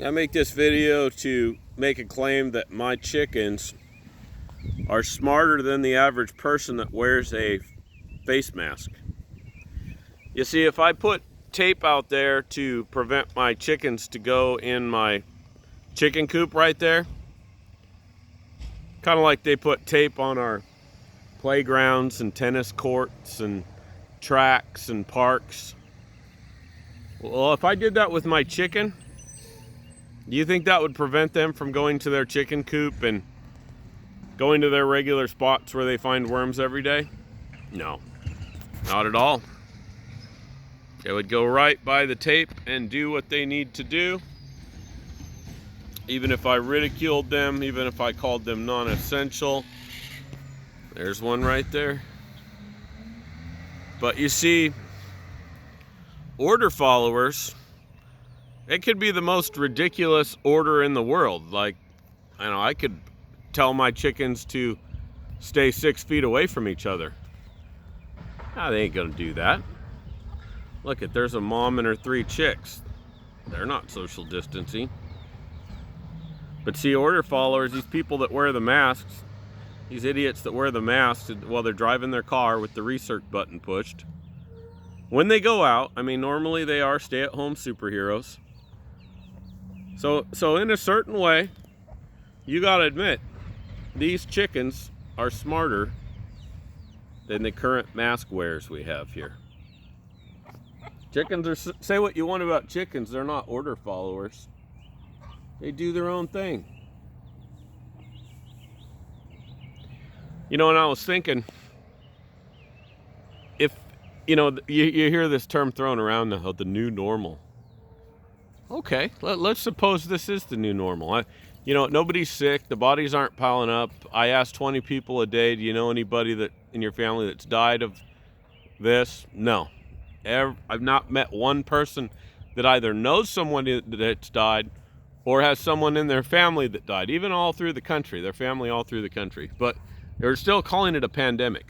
I make this video to make a claim that my chickens are smarter than the average person that wears a face mask. You see, if I put tape out there to prevent my chickens to go in my chicken coop right there, kind of like they put tape on our playgrounds and tennis courts and tracks and parks. Well, if I did that with my chicken, do you think that would prevent them from going to their chicken coop and going to their regular spots where they find worms every day? No, not at all. They would go right by the tape and do what they need to do. Even if I ridiculed them, even if I called them non-essential. There's one right there. But you see, order followers, it could be the most ridiculous order in the world. Like, I could tell my chickens to stay 6 feet away from each other. Nah, they ain't gonna do that. Look, there's a mom and her 3 chicks. They're not social distancing. But see, order followers, these people that wear the masks, these idiots that wear the masks while they're driving their car with the research button pushed, when they go out, normally they are stay-at-home superheroes. So in a certain way, you gotta admit, these chickens are smarter than the current mask wearers we have here. Chickens are, say what you want about chickens, they're not order followers. They do their own thing. And I was thinking, if, you hear this term thrown around now, the new normal. Okay, let's suppose this is the new normal. Nobody's sick, the bodies aren't piling up. I asked 20 people a day, do you know anybody that in your family that's died of this? No. I've not met one person that either knows someone that's died or has someone in their family that died, even all through the country, their family all through the country. But they're still calling it a pandemic,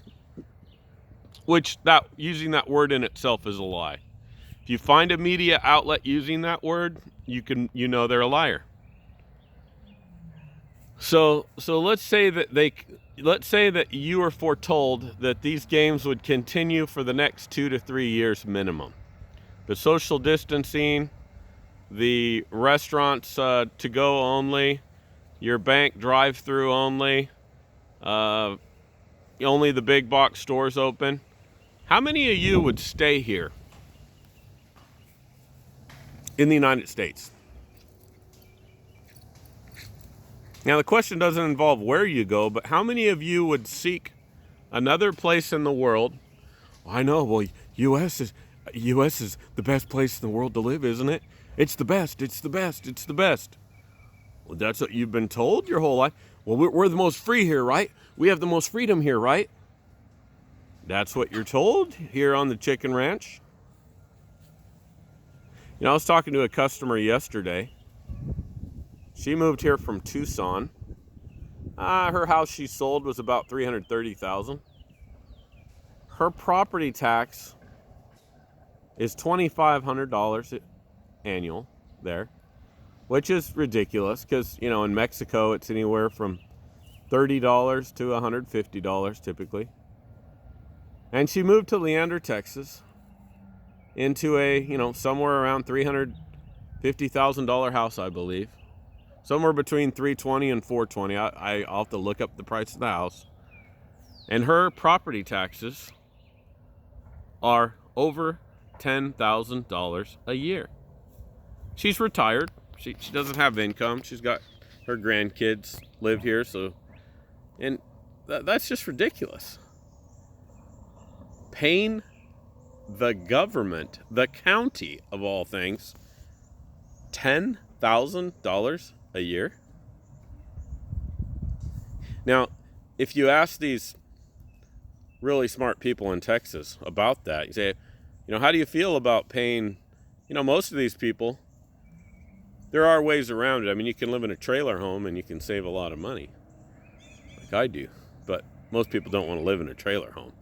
which using that word in itself is a lie. If you find a media outlet using that word, you know they're a liar. So let's say that you were foretold that these games would continue for the next 2 to 3 years minimum. The social distancing, the restaurants to go only, your bank drive-through only, only the big box stores open. How many of you would stay here in the United States? Now, the question doesn't involve where you go, but how many of you would seek another place in the world? I know, well, U.S. is the best place in the world to live, isn't it? It's the best, it's the best, it's the best. Well, that's what you've been told your whole life. Well, we're the most free here, right? We have the most freedom here, right? That's what you're told here on the chicken ranch. I was talking to a customer yesterday. She moved here from Tucson. Her house she sold was about $330,000. Her property tax is $2,500 annual there, which is ridiculous because, in Mexico it's anywhere from $30 to $150 typically. And she moved to Leander, Texas, into a, somewhere around $350,000 house, I believe. Somewhere between $320,000 and $420,000. I'll have to look up the price of the house. And her property taxes are over $10,000 a year. She's retired. She doesn't have income. She's got her grandkids live here, and that's just ridiculous. Paying the government, the county of all things, $10,000 a year. Now, if you ask these really smart people in Texas about that, you say, how do you feel about paying, most of these people, there are ways around it. You can live in a trailer home and you can save a lot of money, like I do. But most people don't want to live in a trailer home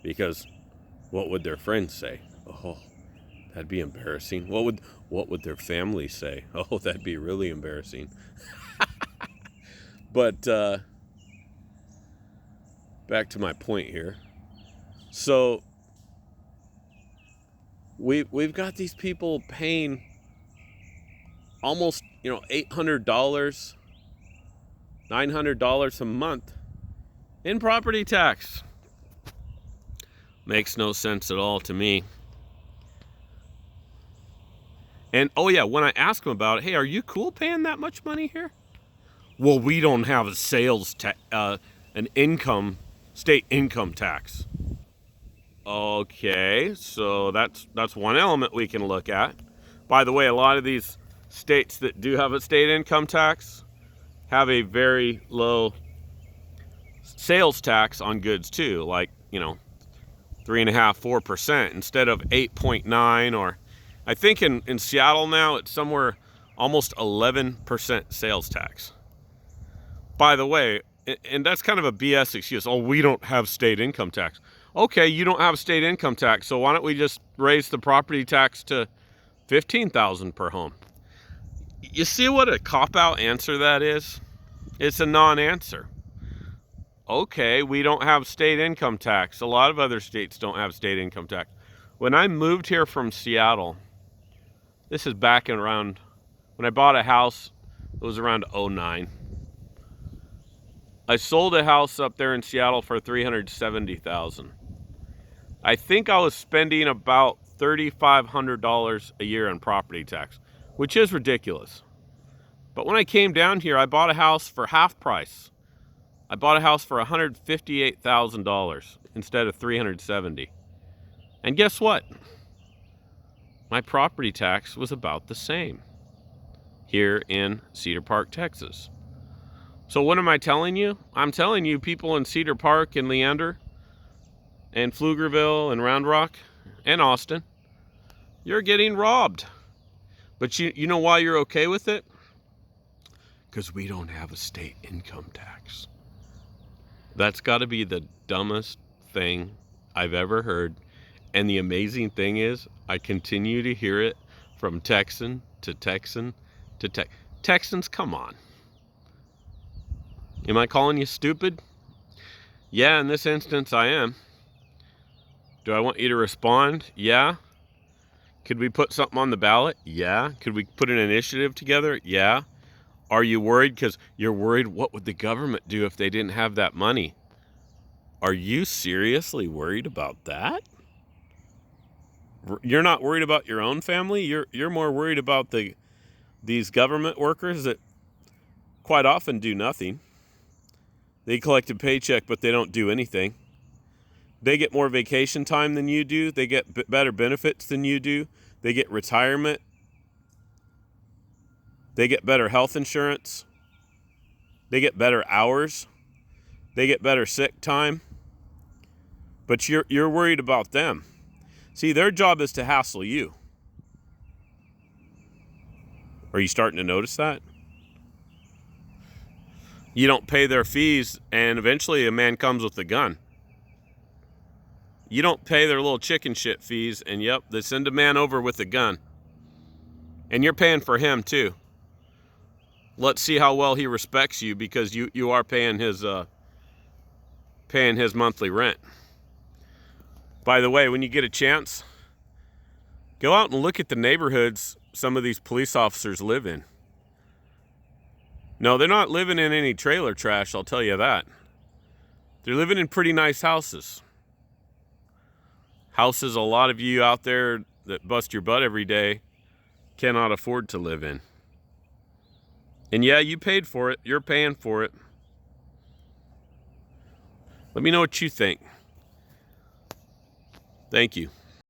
because what would their friends say? Oh, That'd be embarrassing. What would their family say? Oh, that'd be really embarrassing. But back to my point here. So we've got these people paying almost, $800, $900 a month in property tax. Makes no sense at all to me. And oh yeah, when I ask them about it, hey, are you cool paying that much money here? Well, we don't have a state income tax. Okay, so that's one element we can look at. By the way, a lot of these states that do have a state income tax have a very low sales tax on goods too, like 3.5–4% instead of 8.9, or I think in Seattle now it's somewhere almost 11% sales tax. By the way, and that's kind of a BS excuse. Oh, we don't have state income tax. Okay, you don't have state income tax, so why don't we just raise the property tax to $15,000 per home? You see what a cop-out answer that is? It's a non-answer. Okay, we don't have state income tax. A lot of other states don't have state income tax. When I moved here from Seattle, this is back in around, when I bought a house, it was around 2009. I sold a house up there in Seattle for $370,000. I think I was spending about $3,500 a year on property tax, which is ridiculous. But when I came down here, I bought a house for half price. I bought a house for $158,000 instead of $370,000. And guess what? My property tax was about the same here in Cedar Park, Texas. So what am I telling you? I'm telling you, people in Cedar Park and Leander and Pflugerville and Round Rock and Austin, you're getting robbed. But you know why you're okay with it? Because we don't have a state income tax. That's got to be the dumbest thing I've ever heard. And the amazing thing is, I continue to hear it from Texan to Texan to Texans, come on. Am I calling you stupid? Yeah, in this instance, I am. Do I want you to respond? Yeah. Could we put something on the ballot? Yeah. Could we put an initiative together? Yeah. Are you worried because you're worried what would the government do if they didn't have that money? Are you seriously worried about that? You're not worried about your own family? You're more worried about these government workers that quite often do nothing. They collect a paycheck, but they don't do anything. They get more vacation time than you do. They get better benefits than you do. They get retirement. They get better health insurance. They get better hours. They get better sick time. But you're worried about them. See, their job is to hassle you. Are you starting to notice that? You don't pay their fees, and eventually a man comes with a gun. You don't pay their little chicken shit fees, and yep, they send a man over with a gun. And you're paying for him too. Let's see how well he respects you, because you are paying his monthly rent. By the way, when you get a chance, go out and look at the neighborhoods some of these police officers live in. No, they're not living in any trailer trash, I'll tell you that. They're living in pretty nice houses. Houses a lot of you out there that bust your butt every day cannot afford to live in. And yeah, you paid for it. You're paying for it. Let me know what you think. Thank you.